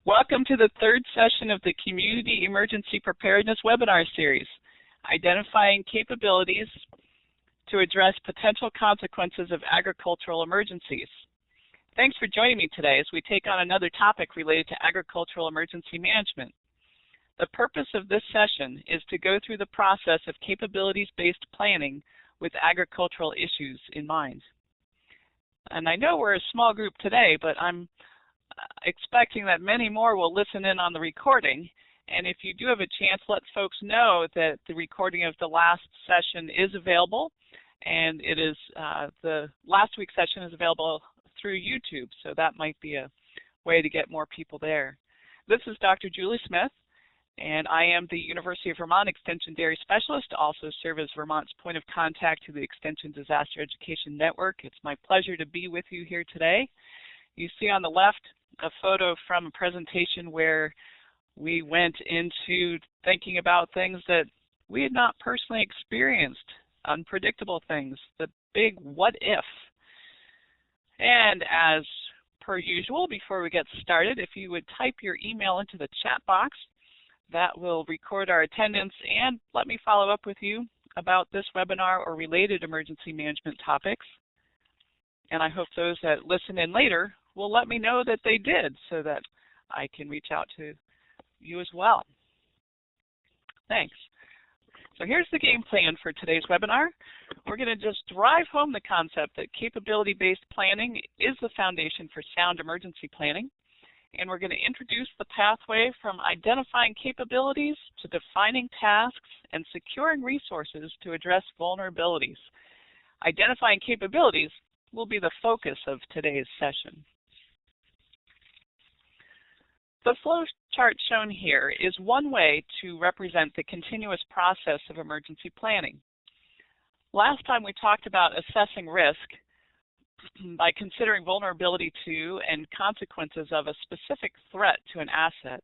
Welcome to the third session of the Community Emergency Preparedness webinar series, Identifying Capabilities to Address Potential Consequences of Agricultural Emergencies. Thanks for joining me today as we take on another topic related to agricultural emergency management. The purpose of this session is to go through the process of capabilities-based planning with agricultural issues in mind. And I know we're a small group today, but I'm expecting that many more will listen in on the recording. And if you do have a chance, let folks know that the recording of the last session is available, and it is the last week's session is available through YouTube, so that might be a way to get more people there. This is Dr. Julie Smith, and I am the University of Vermont Extension Dairy Specialist, also serve as Vermont's point of contact to the Extension Disaster Education Network. It's my pleasure to be with you here today. You see on the left a photo from a presentation where we went into thinking about things that we had not personally experienced, unpredictable things, the big what if. And as per usual, before we get started, if you would type your email into the chat box, that will record our attendance and let me follow up with you about this webinar or related emergency management topics. And I hope those that listen in later will let me know that they did so that I can reach out to you as well. Thanks. So here's the game plan for today's webinar. We're going to just drive home the concept that capability-based planning is the foundation for sound emergency planning. And we're going to introduce the pathway from identifying capabilities to defining tasks and securing resources to address vulnerabilities. Identifying capabilities will be the focus of today's session. The flow chart shown here is one way to represent the continuous process of emergency planning. Last time we talked about assessing risk by considering vulnerability to and consequences of a specific threat to an asset.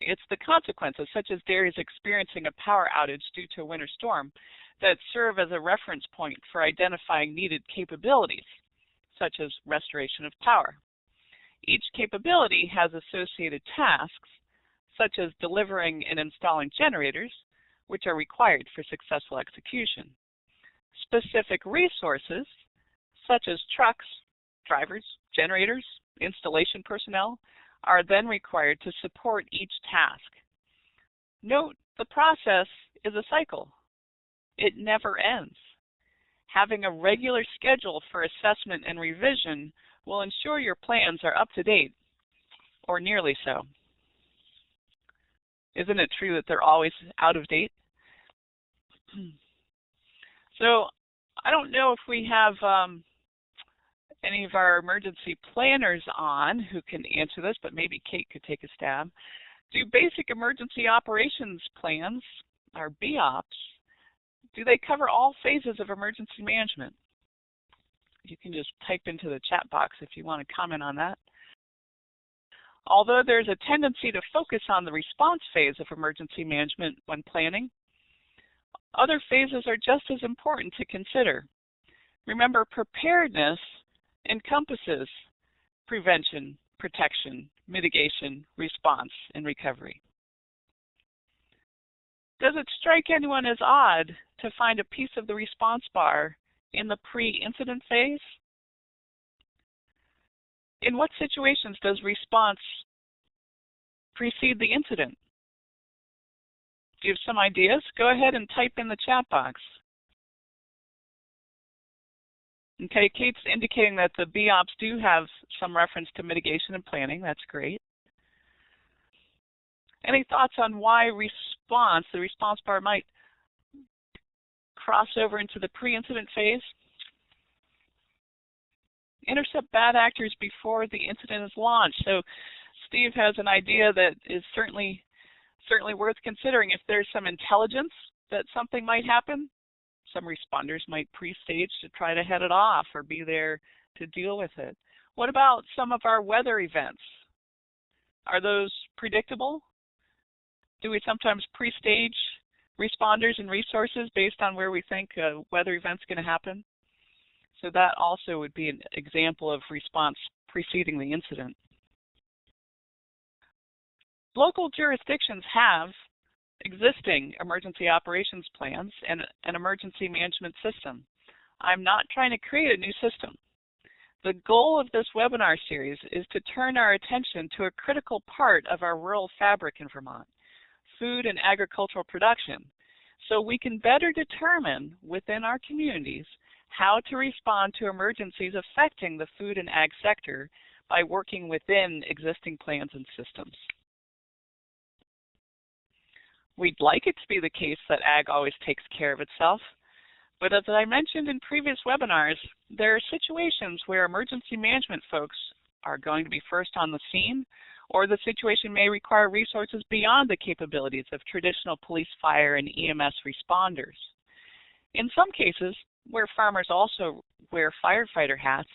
It's the consequences, such as dairies experiencing a power outage due to a winter storm, that serve as a reference point for identifying needed capabilities, such as restoration of power. Each capability has associated tasks, such as delivering and installing generators, which are required for successful execution. Specific resources, such as trucks, drivers, generators, installation personnel, are then required to support each task. Note, the process is a cycle. It never ends. Having a regular schedule for assessment and revision will ensure your plans are up to date, or nearly so. Isn't it true that they're always out of date? So I don't know if we have any of our emergency planners on who can answer this, but maybe Kate could take a stab. Do basic emergency operations plans, or BOPs, do they cover all phases of emergency management? You can just type into the chat box if you want to comment on that. Although there's a tendency to focus on the response phase of emergency management when planning, other phases are just as important to consider. Remember, preparedness encompasses prevention, protection, mitigation, response, and recovery. Does it strike anyone as odd to find a piece of the response bar in the pre-incident phase? In what situations does response precede the incident? Do you have some ideas? Go ahead and type in the chat box. Okay, Kate's indicating that the BOPs do have some reference to mitigation and planning. That's great. Any thoughts on why response, the response bar, might cross over into the pre-incident phase? Intercept bad actors before the incident is launched. So Steve has an idea that is certainly worth considering. If there's some intelligence that something might happen, some responders might pre-stage to try to head it off or be there to deal with it. What about some of our weather events? Are those predictable? Do we sometimes pre-stage responders and resources based on where we think a weather event's going to happen? So that also would be an example of response preceding the incident. Local jurisdictions have existing emergency operations plans and an emergency management system. I'm not trying to create a new system. The goal of this webinar series is to turn our attention to a critical part of our rural fabric in Vermont, food and agricultural production, so we can better determine within our communities how to respond to emergencies affecting the food and ag sector by working within existing plans and systems. We'd like it to be the case that ag always takes care of itself, but as I mentioned in previous webinars, there are situations where emergency management folks are going to be first on the scene, or the situation may require resources beyond the capabilities of traditional police, fire, and EMS responders. In some cases, where farmers also wear firefighter hats,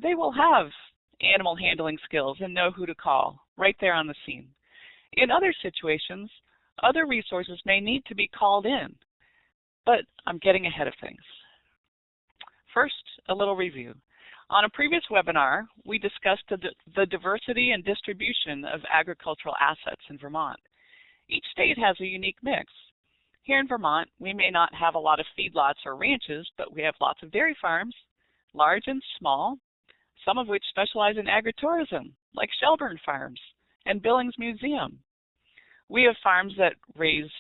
they will have animal handling skills and know who to call right there on the scene. In other situations, other resources may need to be called in, but I'm getting ahead of things. First, a little review. On a previous webinar, we discussed the diversity and distribution of agricultural assets in Vermont. Each state has a unique mix. Here in Vermont, we may not have a lot of feedlots or ranches, but we have lots of dairy farms, large and small, some of which specialize in agritourism, like Shelburne Farms and Billings Museum. We have farms that raise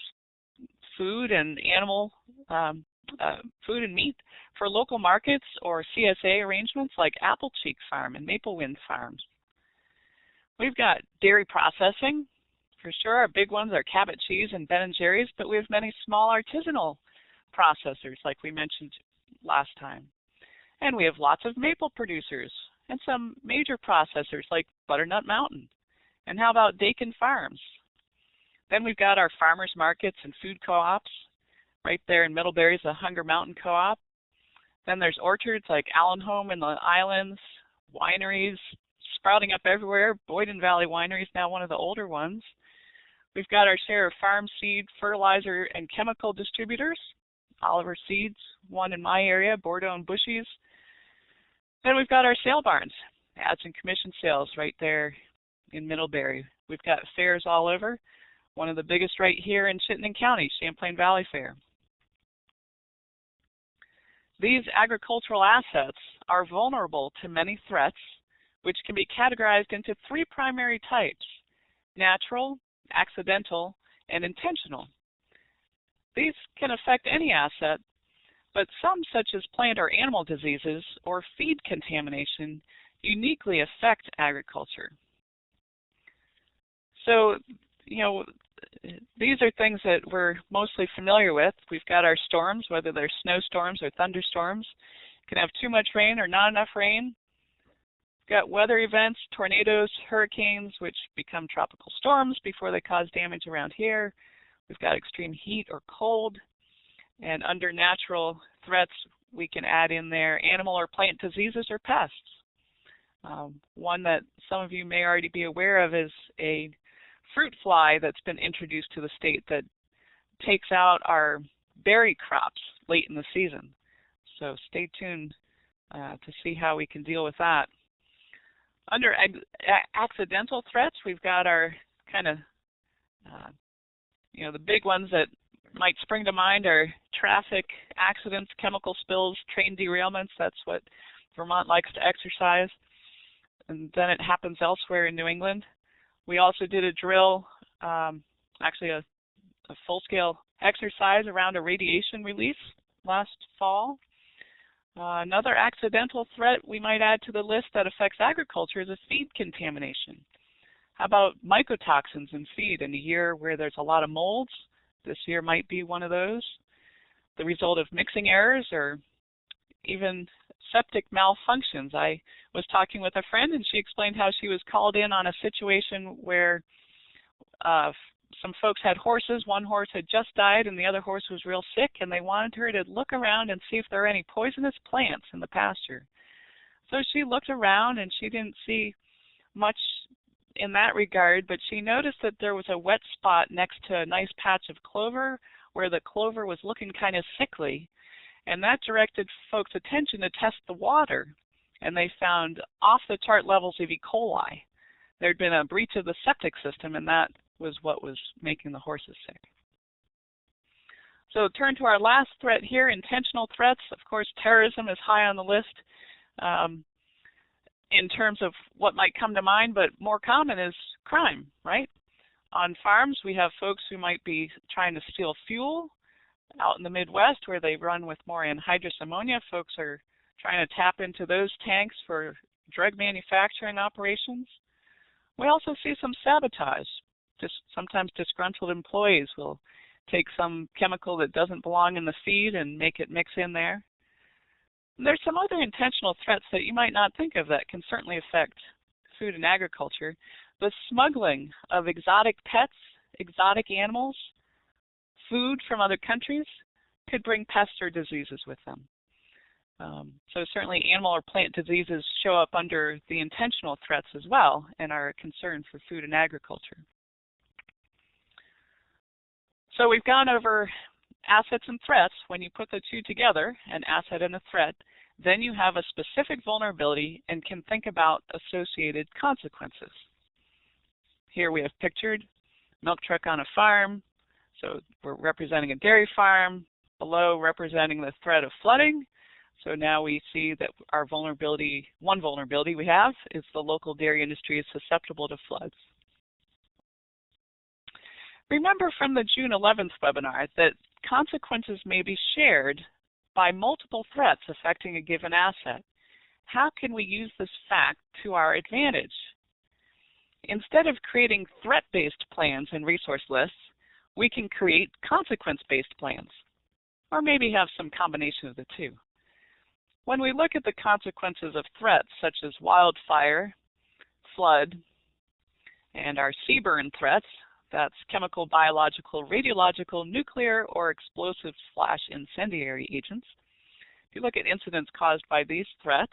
food and food and meat for local markets or CSA arrangements like Apple Cheek Farm and Maple Wind Farms. We've got dairy processing. For sure, our big ones are Cabot Cheese and Ben & Jerry's, but we have many small artisanal processors like we mentioned last time. And we have lots of maple producers and some major processors like Butternut Mountain. And how about Dakin Farms? Then we've got our farmers markets and food co-ops. Right there in Middlebury is the Hunger Mountain Co-op. Then there's orchards like Allenholm in the Islands, wineries sprouting up everywhere. Boyden Valley Winery is now one of the older ones. We've got our share of farm seed, fertilizer, and chemical distributors. Oliver Seeds, one in my area, Bordeaux and Bushies. Then we've got our sale barns, ads and commission sales right there in Middlebury. We've got fairs all over. One of the biggest right here in Chittenden County, Champlain Valley Fair. These agricultural assets are vulnerable to many threats, which can be categorized into three primary types: natural, accidental, and intentional. These can affect any asset, but some, such as plant or animal diseases or feed contamination, uniquely affect agriculture. So, these are things that we're mostly familiar with. We've got our storms, whether they're snowstorms or thunderstorms. Can have too much rain or not enough rain. We've got weather events, tornadoes, hurricanes, which become tropical storms before they cause damage around here. We've got extreme heat or cold. And under natural threats, we can add in there animal or plant diseases or pests. One that some of you may already be aware of is a fruit fly that's been introduced to the state that takes out our berry crops late in the season. So stay tuned to see how we can deal with that. Under accidental threats, we've got our kind of, the big ones that might spring to mind are traffic accidents, chemical spills, train derailments. That's what Vermont likes to exercise. And then it happens elsewhere in New England. We also did a drill, actually a full-scale exercise around a radiation release last fall. Another accidental threat we might add to the list that affects agriculture is a feed contamination. How about mycotoxins in feed in a year where there's a lot of molds? This year might be one of those. The result of mixing errors or even septic malfunctions. I was talking with a friend and she explained how she was called in on a situation where some folks had horses. One horse had just died and the other horse was real sick, and they wanted her to look around and see if there were any poisonous plants in the pasture. So she looked around and she didn't see much in that regard, but she noticed that there was a wet spot next to a nice patch of clover where the clover was looking kind of sickly. And that directed folks' attention to test the water, and they found off-the-chart levels of E. coli. There had been a breach of the septic system, and that was what was making the horses sick. So turn to our last threat here, intentional threats. Of course, terrorism is high on the list in terms of what might come to mind, but more common is crime, right? On farms, we have folks who might be trying to steal fuel. Out in the Midwest, where they run with more anhydrous ammonia, folks are trying to tap into those tanks for drug manufacturing operations. We also see some sabotage. Sometimes disgruntled employees will take some chemical that doesn't belong in the feed and make it mix in there. And there's some other intentional threats that you might not think of that can certainly affect food and agriculture. The smuggling of exotic pets, exotic animals, food from other countries could bring pests or diseases with them. So certainly animal or plant diseases show up under the intentional threats as well and are a concern for food and agriculture. So we've gone over assets and threats. When you put the two together, an asset and a threat, then you have a specific vulnerability and can think about associated consequences. Here we have pictured milk truck on a farm. So we're representing a dairy farm, below representing the threat of flooding. So now we see that our vulnerability, one vulnerability we have is the local dairy industry is susceptible to floods. Remember from the June 11th webinar that consequences may be shared by multiple threats affecting a given asset. How can we use this fact to our advantage? Instead of creating threat-based plans and resource lists, we can create consequence-based plans, or maybe have some combination of the two. When we look at the consequences of threats such as wildfire, flood, and our CBRN threats, that's chemical, biological, radiological, nuclear, or explosive/incendiary agents. If you look at incidents caused by these threats,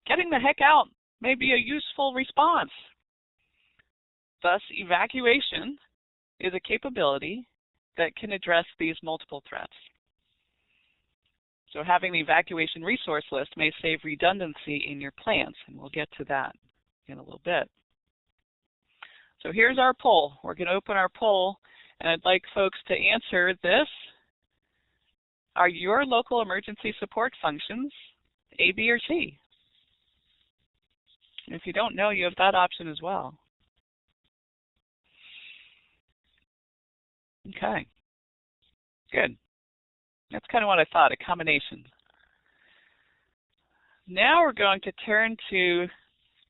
getting the heck out may be a useful response. Thus, evacuation is a capability that can address these multiple threats. So having the evacuation resource list may save redundancy in your plans, and we'll get to that in a little bit. So here's our poll. We're going to open our poll, and I'd like folks to answer this. Are your local emergency support functions A, B, or C? And if you don't know, you have that option as well. Okay, good. That's kind of what I thought, a combination. Now we're going to turn to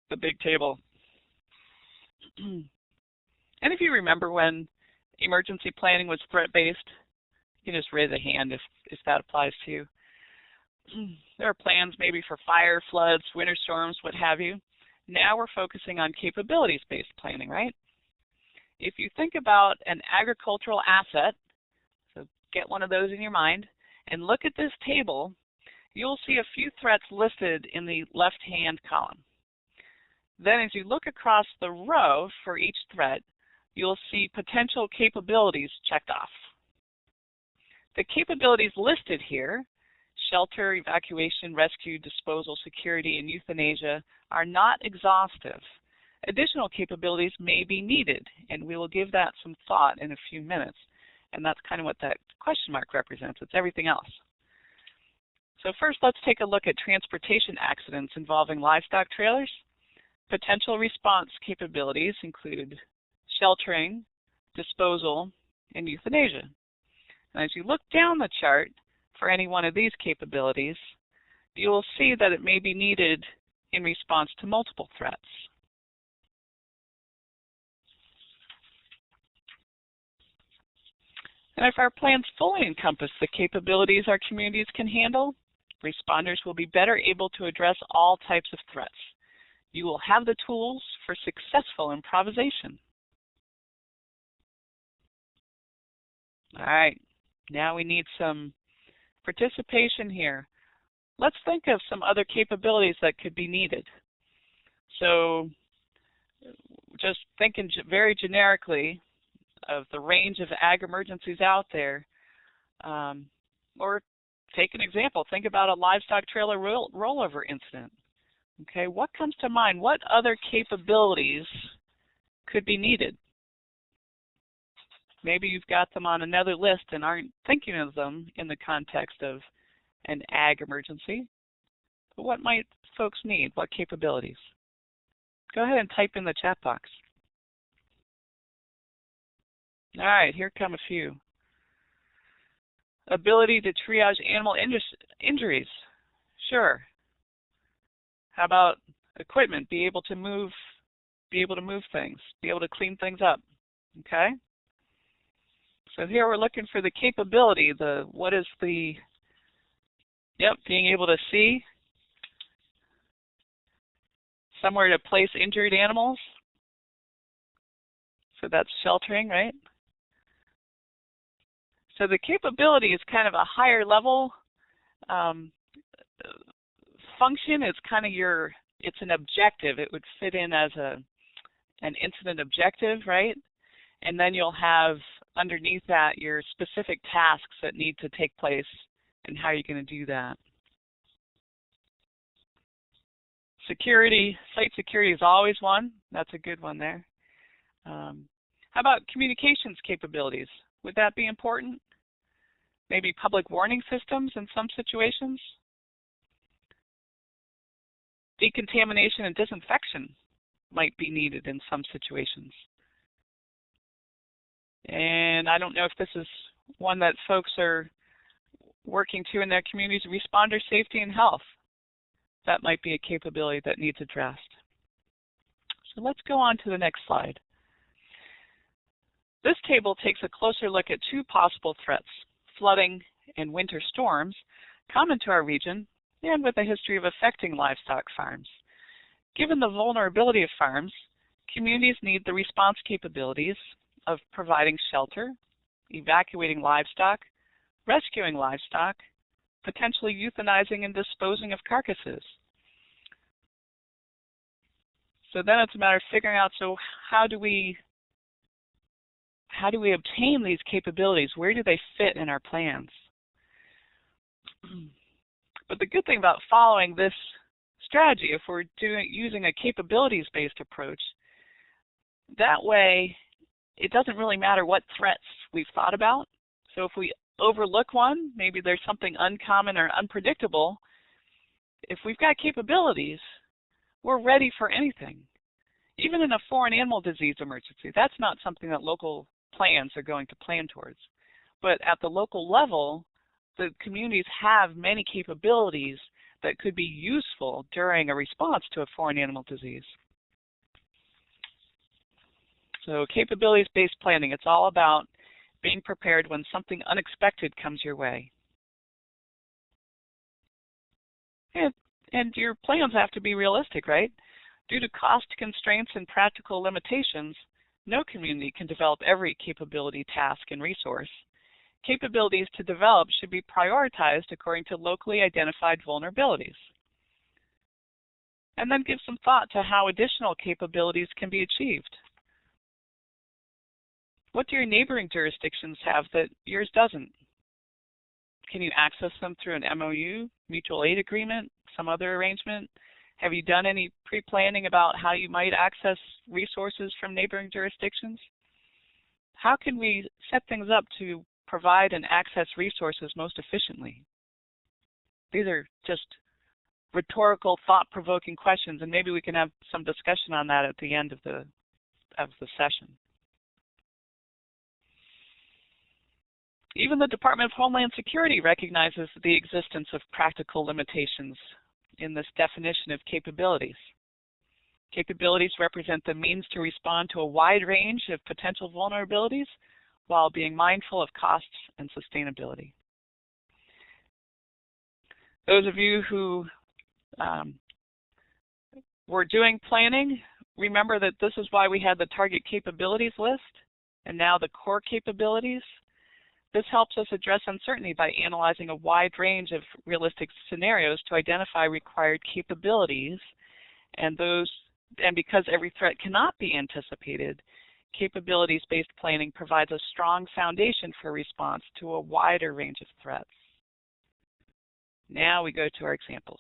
the big table. And if you remember when emergency planning was threat-based, you can just raise a hand if that applies to you. There are plans maybe for fire, floods, winter storms, what have you. Now we're focusing on capabilities-based planning, right? If you think about an agricultural asset, so get one of those in your mind, and look at this table, you'll see a few threats listed in the left-hand column. Then as you look across the row for each threat, you'll see potential capabilities checked off. The capabilities listed here, shelter, evacuation, rescue, disposal, security, and euthanasia, are not exhaustive. Additional capabilities may be needed, and we will give that some thought in a few minutes. And that's kind of what that question mark represents. It's everything else. So first, let's take a look at transportation accidents involving livestock trailers. Potential response capabilities include sheltering, disposal, and euthanasia. And as you look down the chart for any one of these capabilities, you will see that it may be needed in response to multiple threats. And if our plans fully encompass the capabilities our communities can handle, responders will be better able to address all types of threats. You will have the tools for successful improvisation. All right, now we need some participation here. Let's think of some other capabilities that could be needed. So just thinking very generically of the range of ag emergencies out there, or take an example, think about a livestock trailer rollover incident. Okay, what comes to mind? What other capabilities could be needed? Maybe you've got them on another list and aren't thinking of them in the context of an ag emergency. But what might folks need? What capabilities? Go ahead and type in the chat box. All right, here come a few. Ability to triage animal injuries. Sure. How about equipment? Be able to move things, be able to clean things up. Okay? So here we're looking for the capability, being able to see somewhere to place injured animals. So that's sheltering, right? So the capability is kind of a higher level function. It's kind of it's an objective. It would fit in as an incident objective, right? And then you'll have underneath that your specific tasks that need to take place and how you're going to do that. Security, site security is always one. That's a good one there. How about communications capabilities? Would that be important? Maybe public warning systems in some situations? Decontamination and disinfection might be needed in some situations. And I don't know if this is one that folks are working to in their communities, responder safety and health. That might be a capability that needs addressed. So let's go on to the next slide. This table takes a closer look at two possible threats, flooding and winter storms, common to our region and with a history of affecting livestock farms. Given the vulnerability of farms, communities need the response capabilities of providing shelter, evacuating livestock, rescuing livestock, potentially euthanizing and disposing of carcasses. So then it's a matter of figuring out, so how do we obtain these capabilities? Where do they fit in our plans? But the good thing about following this strategy, if we're using a capabilities-based approach, that way it doesn't really matter what threats we've thought about. So if we overlook one, maybe there's something uncommon or unpredictable, if we've got capabilities, we're ready for anything. Even in a foreign animal disease emergency, that's not something that local plans are going to plan towards. But at the local level, the communities have many capabilities that could be useful during a response to a foreign animal disease. So capabilities-based planning, it's all about being prepared when something unexpected comes your way. And your plans have to be realistic, right? Due to cost constraints and practical limitations, no community can develop every capability, task, and resource. Capabilities to develop should be prioritized according to locally identified vulnerabilities. And then give some thought to how additional capabilities can be achieved. What do your neighboring jurisdictions have that yours doesn't? Can you access them through an MOU, mutual aid agreement, some other arrangement? Have you done any pre-planning about how you might access resources from neighboring jurisdictions? How can we set things up to provide and access resources most efficiently? These are just rhetorical, thought-provoking questions, and maybe we can have some discussion on that at the end of the session. Even the Department of Homeland Security recognizes the existence of practical limitations in this definition of capabilities. Capabilities represent the means to respond to a wide range of potential vulnerabilities while being mindful of costs and sustainability. Those of you who were doing planning, remember that this is why we had the target capabilities list and now the core capabilities. This helps us address uncertainty by analyzing a wide range of realistic scenarios to identify required capabilities, and because every threat cannot be anticipated, capabilities-based planning provides a strong foundation for response to a wider range of threats. Now we go to our examples.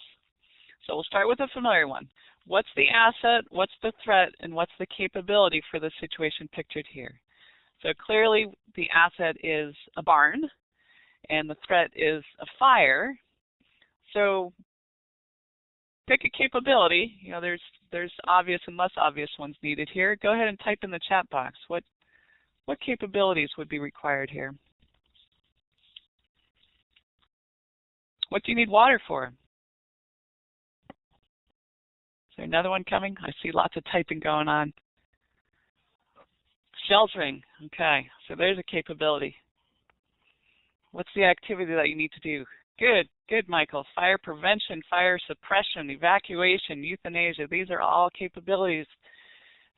So we'll start with a familiar one. What's the asset, what's the threat, and what's the capability for the situation pictured here? So clearly the asset is a barn and the threat is a fire. So pick a capability. You know, there's obvious and less obvious ones needed here. Go ahead and type in the chat box. What capabilities would be required here? What do you need water for? Is there another one coming? I see lots of typing going on. Sheltering. Okay, so there's a capability. What's the activity that you need to do? Good, Michael. Fire prevention, fire suppression, evacuation, euthanasia. These are all capabilities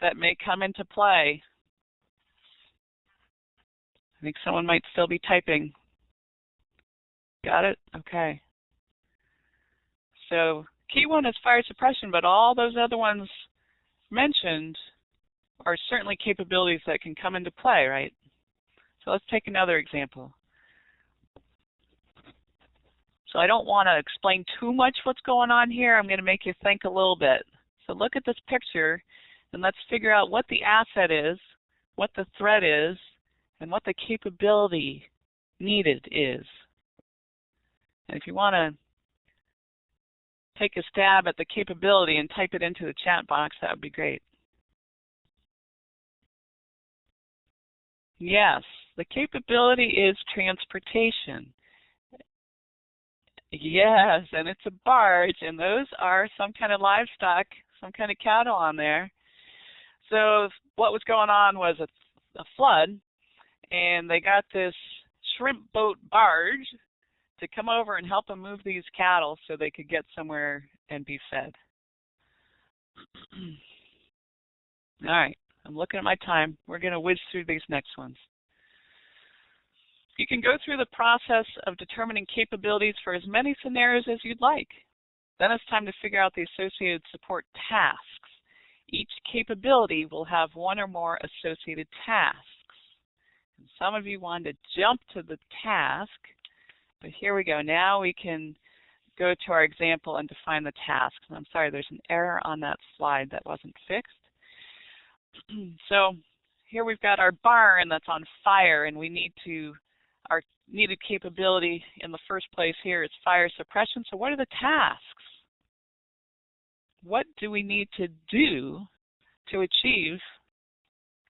that may come into play. I think someone might still be typing. Got it? Okay. So key one is fire suppression, but all those other ones mentioned are certainly capabilities that can come into play, right? So let's take another example. So I don't want to explain too much what's going on here. I'm going to make you think a little bit. So look at this picture and let's figure out what the asset is, what the threat is, and what the capability needed is. And if you want to take a stab at the capability and type it into the chat box, that would be great. Yes, the capability is transportation. Yes, and it's a barge, and those are some kind of livestock, some kind of cattle on there. So what was going on was a flood, and they got this shrimp boat barge to come over and help them move these cattle so they could get somewhere and be fed. All right, I'm looking at my time. We're going to whiz through these next ones. You can go through the process of determining capabilities for as many scenarios as you'd like. Then it's time to figure out the associated support tasks. Each capability will have one or more associated tasks. And some of you wanted to jump to the task, but here we go. Now we can go to our example and define the tasks. And I'm sorry, there's an error on that slide that wasn't fixed. So here we've got our barn that's on fire, and we need to, our needed capability in the first place here is fire suppression. So what are the tasks? What do we need to do to achieve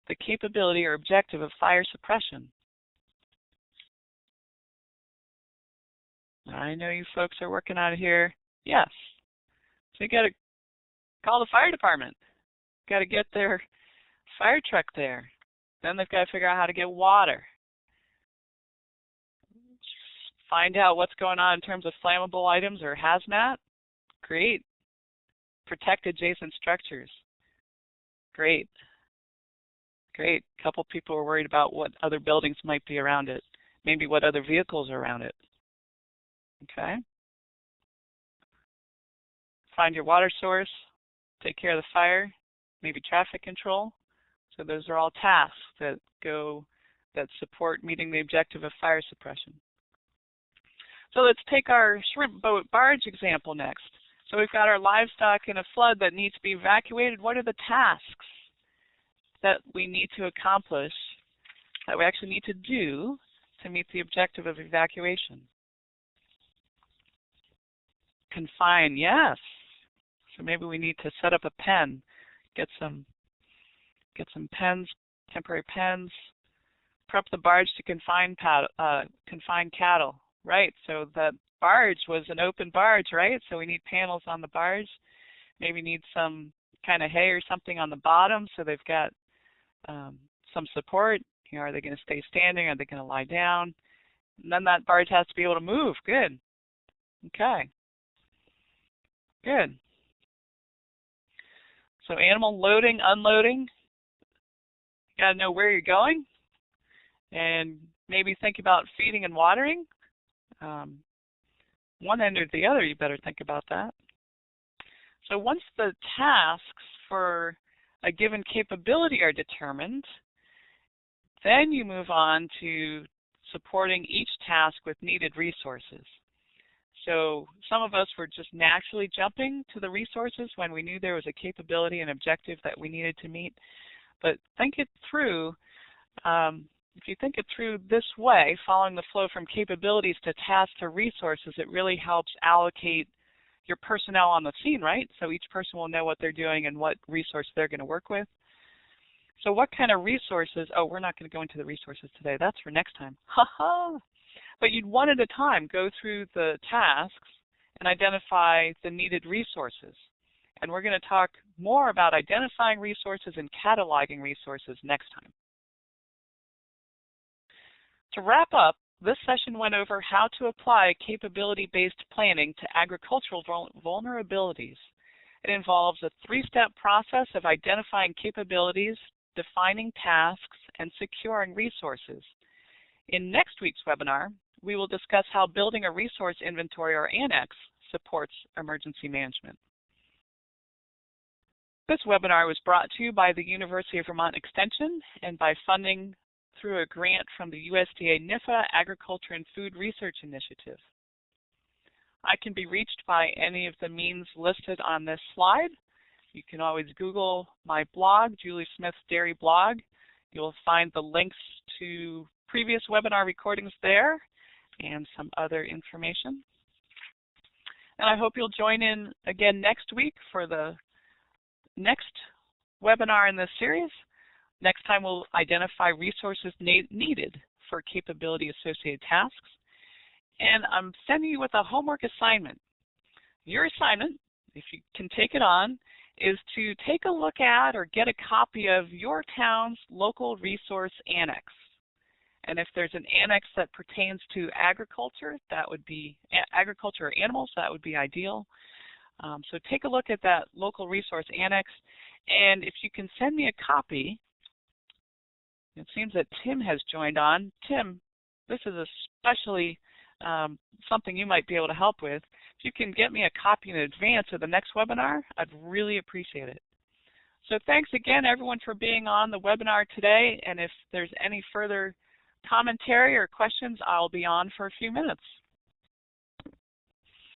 the capability or objective of fire suppression? I know you folks are working on it here. Yes. So you got to call the fire department. Got to get their fire truck there. Then they've got to figure out how to get water. Find out what's going on in terms of flammable items or hazmat. Great. Protect adjacent structures. Great. Great. A couple people were worried about what other buildings might be around it. Maybe what other vehicles are around it. Okay. Find your water source. Take care of the fire. Maybe traffic control. So those are all tasks that support meeting the objective of fire suppression. So let's take our shrimp boat barge example next. So we've got our livestock in a flood that needs to be evacuated. What are the tasks that we need to accomplish, that we actually need to do to meet the objective of evacuation? Confine, yes. So maybe we need to set up a pen, get some pens, temporary pens, prep the barge to confine cattle. Right, so the barge was an open barge, right? So we need panels on the barge. Maybe need some kind of hay or something on the bottom so they've got some support. You know, are they going to stay standing? Are they going to lie down? And then that barge has to be able to move. Good. Okay. Good. So animal loading, unloading. You got to know where you're going and maybe think about feeding and watering. One end or the other, you better think about that. So once the tasks for a given capability are determined, then you move on to supporting each task with needed resources. So some of us were just naturally jumping to the resources when we knew there was a capability and objective that we needed to meet. But think it through. if you think it through this way, following the flow from capabilities to tasks to resources, it really helps allocate your personnel on the scene, right? So each person will know what they're doing and what resource they're going to work with. So what kind of resources? Oh, we're not going to go into the resources today. That's for next time. Ha-ha! But you'd one at a time go through the tasks and identify the needed resources. And we're going to talk more about identifying resources and cataloging resources next time. To wrap up, this session went over how to apply capability-based planning to agricultural vulnerabilities. It involves a three-step process of identifying capabilities, defining tasks, and securing resources. In next week's webinar, we will discuss how building a resource inventory or annex supports emergency management. This webinar was brought to you by the University of Vermont Extension and by funding through a grant from the USDA NIFA Agriculture and Food Research Initiative. I can be reached by any of the means listed on this slide. You can always Google my blog, Julie Smith's Dairy Blog. You'll find the links to previous webinar recordings there and some other information. And I hope you'll join in again next week for the next webinar in this series. Next time we'll identify resources needed for capability-associated tasks. And I'm sending you with a homework assignment. Your assignment, if you can take it on, is to take a look at or get a copy of your town's local resource annex. And if there's an annex that pertains to agriculture, that would be agriculture or animals, that would be ideal. So take a look at that local resource annex, and if you can send me a copy. It seems that Tim has joined on. Tim, this is especially something you might be able to help with. If you can get me a copy in advance of the next webinar, I'd really appreciate it. So thanks again, everyone, for being on the webinar today, and if there's any further commentary or questions, I'll be on for a few minutes.